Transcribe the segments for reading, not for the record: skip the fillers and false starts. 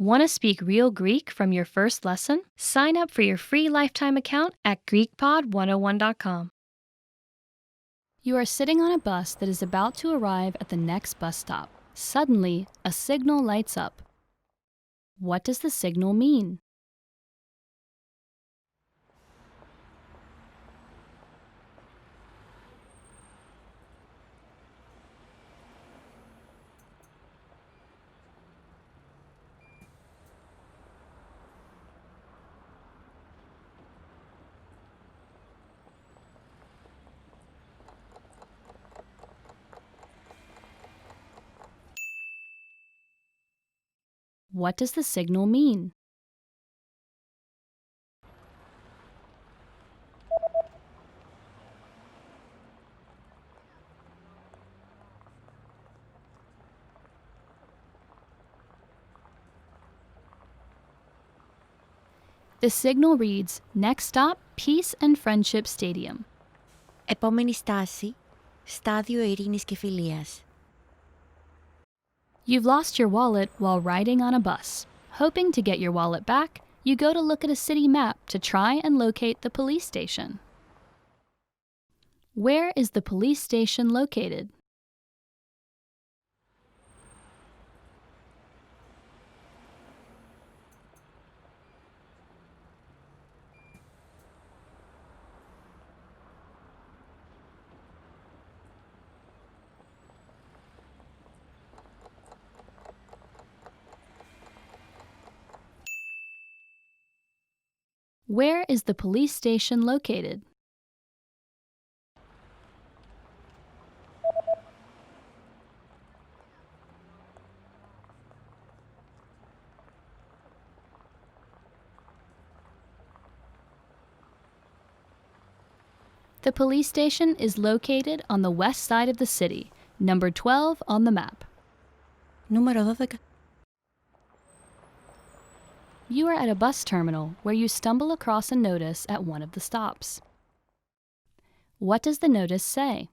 Want to speak real Greek from your first lesson? Sign up for your free lifetime account at GreekPod101.com. You are sitting on a bus that is about to arrive at the next bus stop. Suddenly, a signal lights up. What does the signal mean? What does the signal mean? The signal reads, "Next stop, Peace and Friendship Stadium." Επόμενη στάση, στάδιο ειρήνης και φιλίας. You've lost your wallet while riding on a bus. Hoping to get your wallet back, you go to look at a city map to try and locate the police station. Where is the police station located? Where is the police station located? The police station is located on the west side of the city, number 12 on the map. Νούμερο 12. You are at a bus terminal where you stumble across a notice at one of the stops. What does the notice say?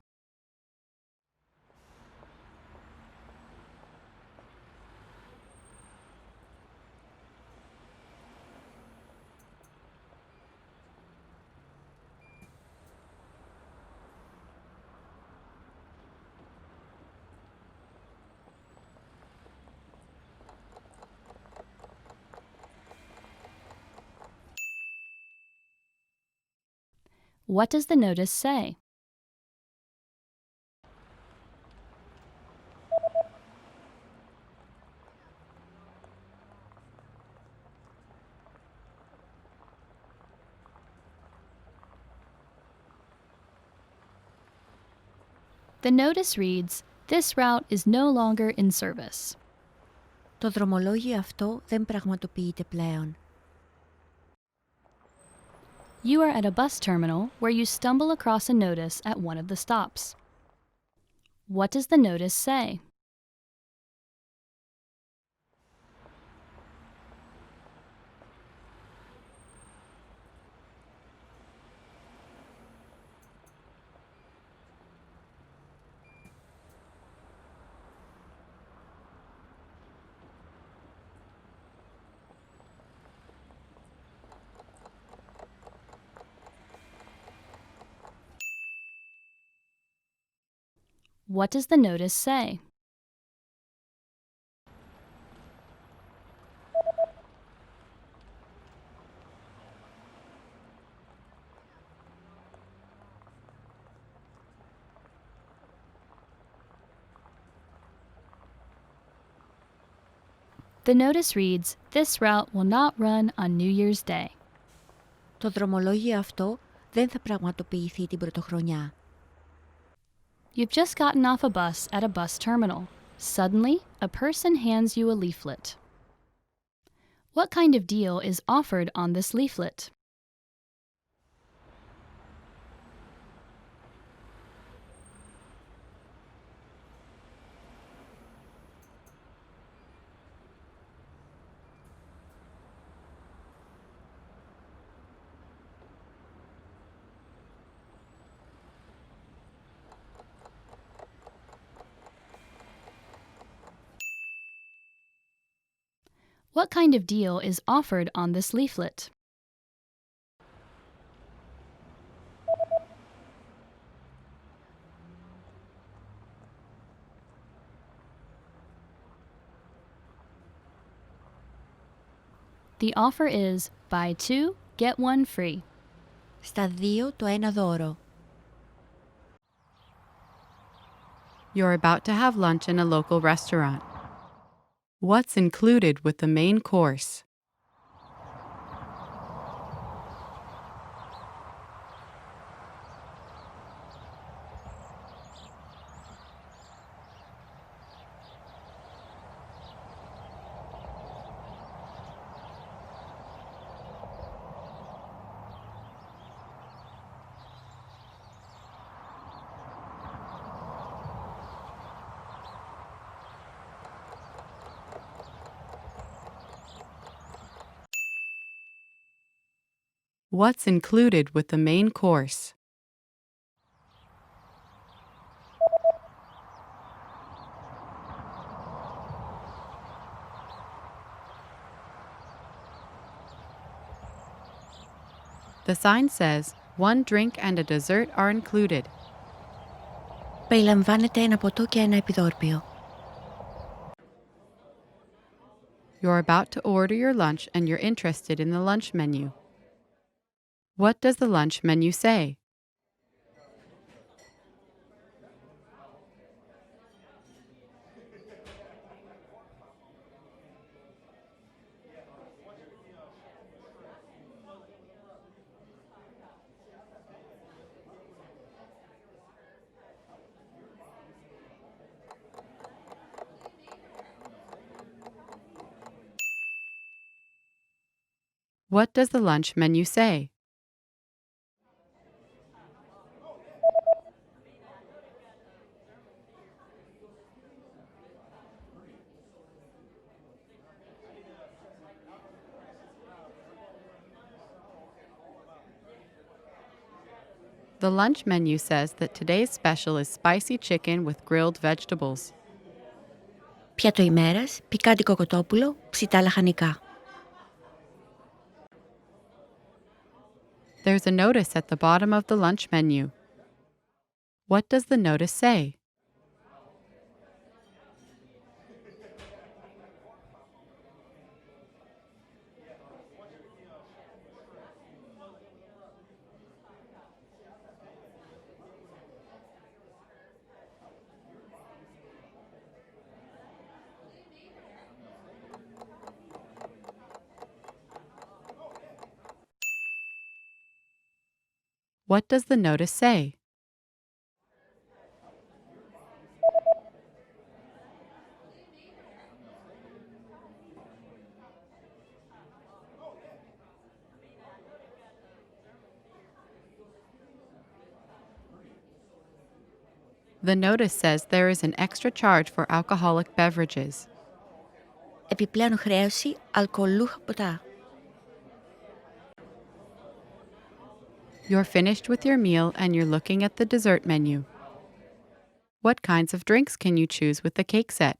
What does the notice say? The notice reads, "This route is no longer in service." Το δρομολόγιο αυτό δεν πραγματοποιείται πλέον. You are at a bus terminal where you stumble across a notice at one of the stops. What does the notice say? What does the notice say? The notice reads, "This route will not run on New Year's Day." Το δρομολόγιο αυτό δεν θα πραγματοποιηθεί την πρωτοχρονιά. You've just gotten off a bus at a bus terminal. Suddenly, a person hands you a leaflet. What kind of deal is offered on this leaflet? What kind of deal is offered on this leaflet? The offer is buy 2, get 1 free. Στα 2 το 1 δώρο. You're about to have lunch in a local restaurant. What's included with the main course? What's included with the main course? The sign says, 1 drink and a dessert are included. Περιλαμβάνεται ένα ποτό και ένα επιδόρπιο. You're about to order your lunch and you're interested in the lunch menu. What does the lunch menu say? What does the lunch menu say? The lunch menu says that today's special is spicy chicken with grilled vegetables. Πιάτο ημέρας, πικάντικο κοτόπουλο, ψητά λαχανικά. There's a notice at the bottom of the lunch menu. What does the notice say? What does the notice say? The notice says there is an extra charge for alcoholic beverages. Επιπλέον χρέωση αλκοολούχα ποτά. You're finished with your meal and you're looking at the dessert menu. What kinds of drinks can you choose with the cake set?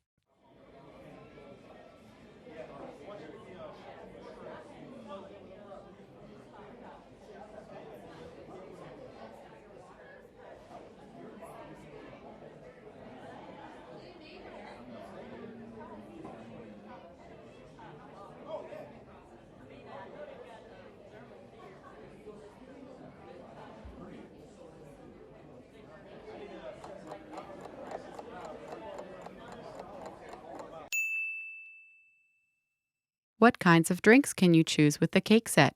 What kinds of drinks can you choose with the cake set?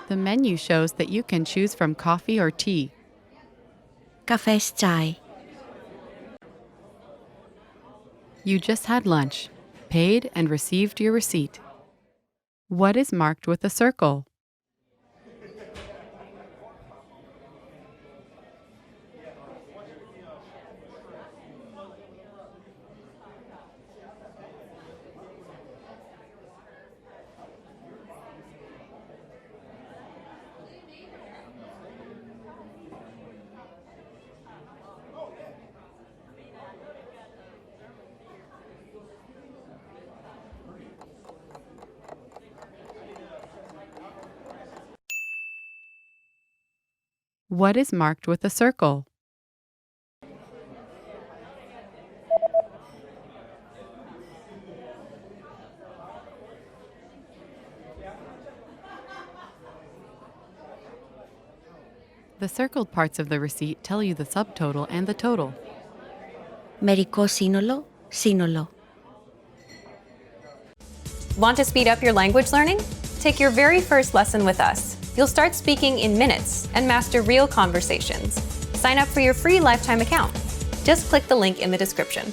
The menu shows that you can choose from coffee or tea. Καφές, τσάι. You just had lunch, paid and received your receipt. What is marked with a circle? What is marked with a circle? The circled parts of the receipt tell you the subtotal and the total. Μερικό σύνολο, σύνολο. Want to speed up your language learning? Take your very first lesson with us. You'll start speaking in minutes and master real conversations. Sign up for your free lifetime account. Just click the link in the description.